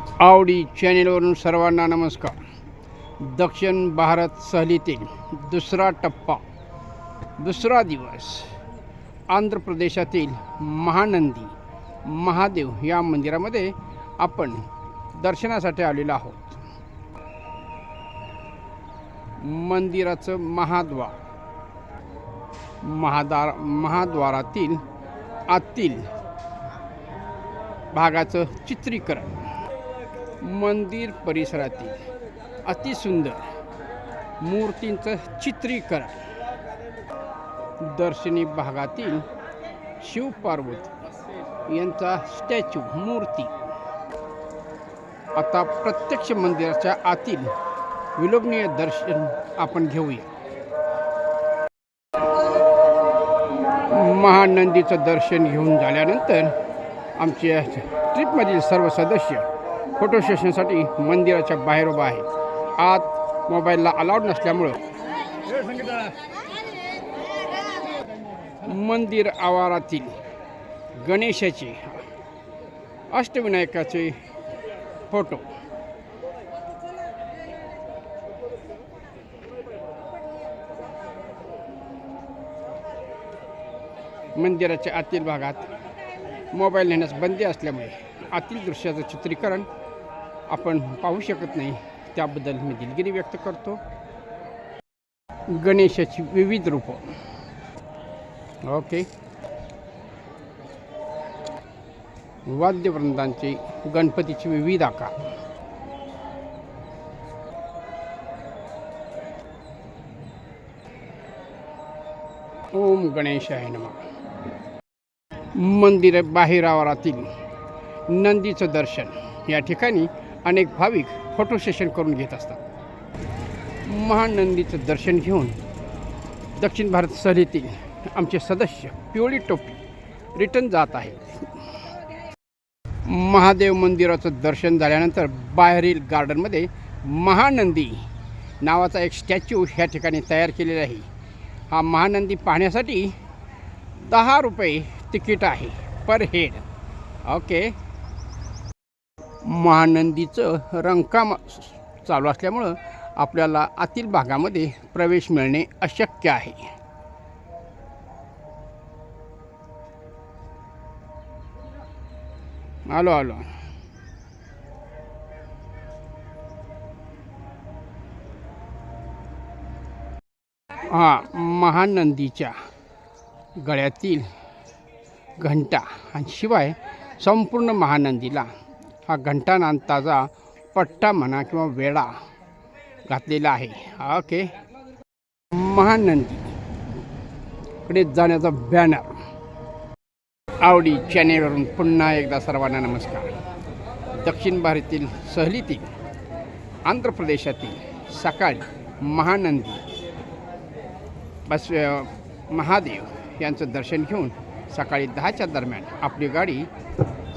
आवडी चॅनेलवरून सर्वांना नमस्कार. दक्षिण भारत सहलीतील दुसरा टप्पा, दुसरा दिवस आंध्र प्रदेशातील महानंदी महादेव या मंदिरामध्ये आपण दर्शनासाठी आलेलो आहोत. मंदिराचं महाद्वारातील आतील भागाचं चित्रीकरण, मंदिर परिसरातील अतिसुंदर मूर्तींचं चित्रीकरण, दर्शनी भागातील शिवपार्वती यांचा स्टॅच्यू मूर्ती. आता प्रत्यक्ष मंदिराच्या आतील विलोभनीय दर्शन आपण घेऊया. महानंदीचं दर्शन घेऊन झाल्यानंतर आमच्या ट्रिपमधील सर्व सदस्य फोटो सेशनसाठी मंदिराच्या बाहेर उभा आहेत. आत मोबाईलला अलाउड नसल्यामुळं मंदिर आवारातील गणेशाचे, अष्टविनायकाचे फोटो, मंदिराच्या आतील भागात मोबाईल नेण्यास बंदी असल्यामुळे आतील दृश्याचं चित्रीकरण आपण पाहू शकत नाही, त्याबद्दल मी दिलगिरी व्यक्त करतो. गणेशाची विविध रूपं, ओके, वाद्यवृंदांचे गणपतीचे विविध आकार, ओम गणेशाय नमः. मंदिर बाहेर आवारातील नंदीचं दर्शन, या ठिकाणी अनेक भाविक फोटो सेशन करून घेत असतात. महानंदीचं दर्शन घेऊन दक्षिण भारत सहलीतील आमचे सदस्य पिवळी टोपी रिटर्न जात आहेत. महादेव मंदिराचं दर्शन झाल्यानंतर बाहेरील गार्डनमध्ये महानंदी नावाचा एक स्टॅच्यू ह्या ठिकाणी तयार केलेला आहे. हा महानंदी पाहण्यासाठी 10 रुपये तिकीट आहे पर हेड. ओके. महानंदीचं रंगकाम चालू असल्यामुळं आपल्याला आतील भागामध्ये प्रवेश मिळणे अशक्य आहे. आलो. महानंदीच्या गळ्यातील घंटा आणि शिवाय संपूर्ण महानंदीला हा घंटानांताचा पट्टा म्हणा किंवा वेढा घातलेला आहे. ओके. महानंदीकडे जाण्याचा बॅनर. आवडी चॅनेलवरून पुन्हा एकदा सर्वांना नमस्कार. दक्षिण भारतातील सहलीतील आंध्र प्रदेशातील सकाळी महानंदी महादेव यांचं दर्शन घेऊन सकाळी 10च्या दरम्यान आपली गाडी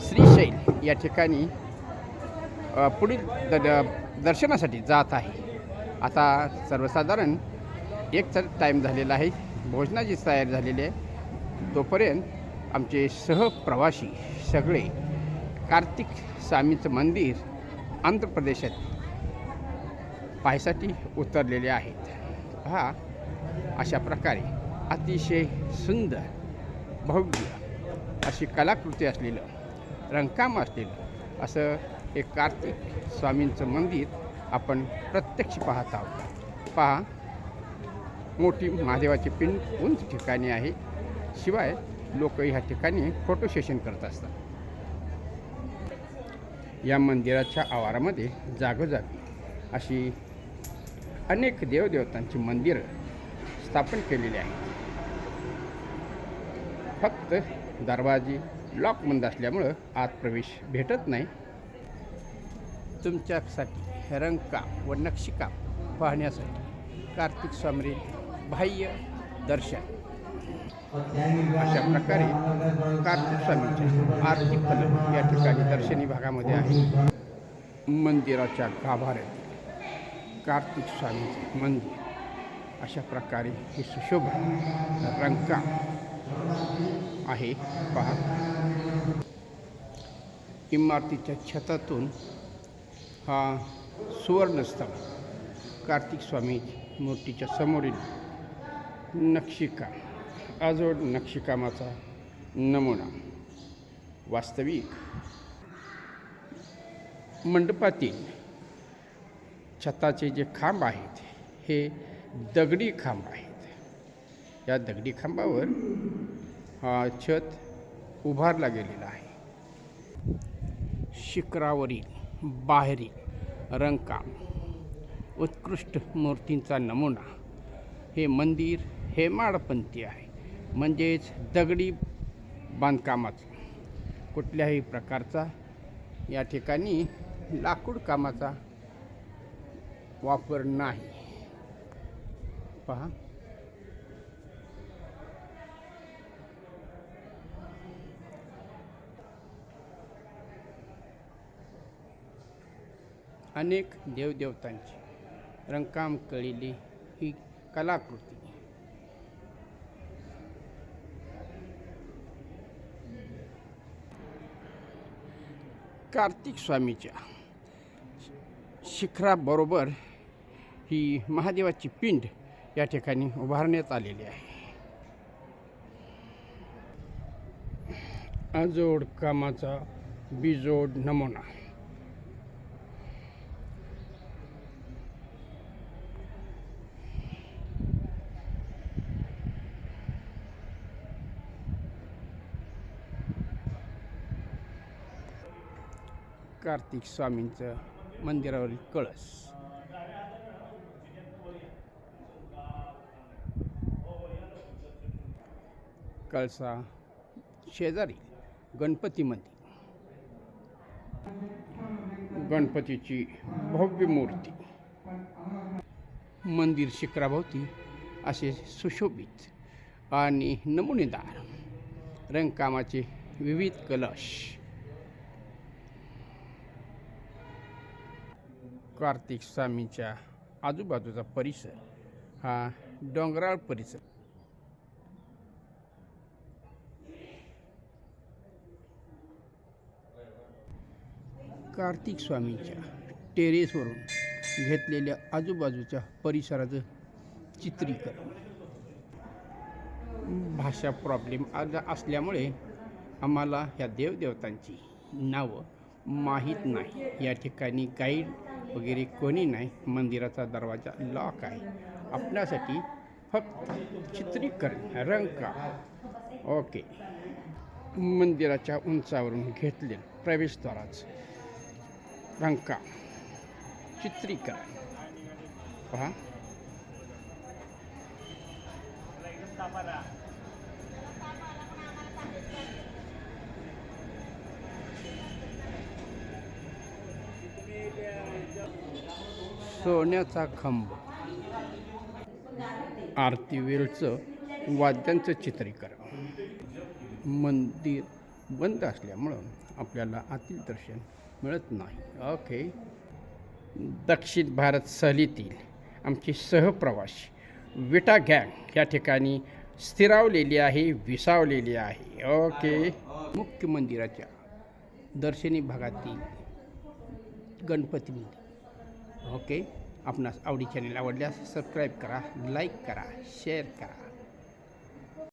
श्रीशैल या ठिकाणी पुढील दर्शनासाठी जात आहे. आता सर्वसाधारण 1चा टाईम झालेला आहे, भोजनाची तयारी झालेली आहे. तोपर्यंत आमचे सहप्रवासी सगळे कार्तिक स्वामीचं मंदिर आंध्र प्रदेशात पाहायसाठी उतरलेले आहेत. पहा, अशा प्रकारे अतिशय सुंदर भव्य अशी कलाकृती असलेलं, रंगकाम असलेलं असं एक कार्तिक स्वामींचं मंदिर आपण प्रत्यक्ष पाहत आहोत. पहा, मोठी महादेवाची पिंड उंच ठिकाणी आहे. शिवाय लोक ह्या ठिकाणी फोटो सेशन करत असतात. या मंदिराच्या आवारामध्ये जागोजागी अशी अनेक देवदेवतांची मंदिरं स्थापन केलेली आहेत. फक्त दरवाजे लॉकबंद असल्यामुळं आत प्रवेश भेटत नाही. तुमच्यासाठी रंगकाम व नक्षीकाम पाहण्यासाठी कार्तिक स्वामी बाह्य दर्शन. अशा प्रकारे कार्तिक स्वामींच्या आरती फलक या ठिकाणी दर्शनी भागामध्ये आहे. मंदिराच्या गाभाऱ्यात कार्तिक स्वामींचे मंदिर अशा प्रकारे हे सुशोभित रंगकाम आहे. पहा, इमारतीच्या छतातून हा सुवर्णस्तंभ कार्तिक स्वामी मूर्तीच्या समोरील नक्षीकाम अजोड नक्षीकामाचा नमुना वास्तविक मंडपातील छताचे जे खांब आहेत हे दगडी खांब आहेत. या दगडी खांबावर हा छत उभारला गेलेला आहे. शिखरावरील बाहेरील रंगकाम उत्कृष्ट मूर्तींचा नमुना. हे मंदिर हेमाडपंथी आहे, म्हणजेच दगडी बांधकामाचं कुठल्याही प्रकारचा या ठिकाणी लाकूड कामाचा वापर नाही. पहा, अनेक देवदेवतांची रंगकाम केलेली ही कलाकृती. कार्तिक स्वामीच्या शिखराबरोबर ही महादेवाची पिंड या ठिकाणी उभारण्यात आलेली आहे. अजोड कामाचा बिजोड नमुना. कार्तिक स्वामींचं मंदिरावरील कळस. कळसा शेजारी गणपती मंदिर. गणपतीची भव्य मूर्ती. मंदिर शिखराभोवती असे सुशोभित आणि नमुनेदार रंगकामाचे विविध कलश. कार्तिक स्वामीच्या आजूबाजूचा परिसर हा डोंगराळ परिसर. कार्तिक स्वामीच्या टेरेसवरून घेतलेल्या आजूबाजूच्या परिसराचं चित्रीकरण. भाषा प्रॉब्लेम असल्यामुळे आम्हाला ह्या देवदेवतांची नावं माहीत नाही. या ठिकाणी गाईड वगैरे कोणी नाही. मंदिराचा दरवाजा लॉक आहे. आपल्यासाठी फक्त चित्रीकरण रंगकाम. ओके. मंदिराच्या उंचावरून घेतलेलं प्रवेशद्वाराचं रंगकाम चित्रीकरण. पहा, सोन्याचा खांब. आरती वेळचं वाद्यांचं चित्रीकरण. मंदिर बंद असल्यामुळं आपल्याला आतील दर्शन मिळत नाही. ओके. दक्षिण भारत सहलीतील आमची सहप्रवासी विटा गँग या ठिकाणी स्थिरावलेली आहे, विसावलेली आहे. ओके. मुख्य मंदिराच्या दर्शनी भागातील गणपती मंदिर. ओके. आपणास आवडी चॅनल आवडल्यास सबस्क्राईब करा, लाईक करा, शेअर करा.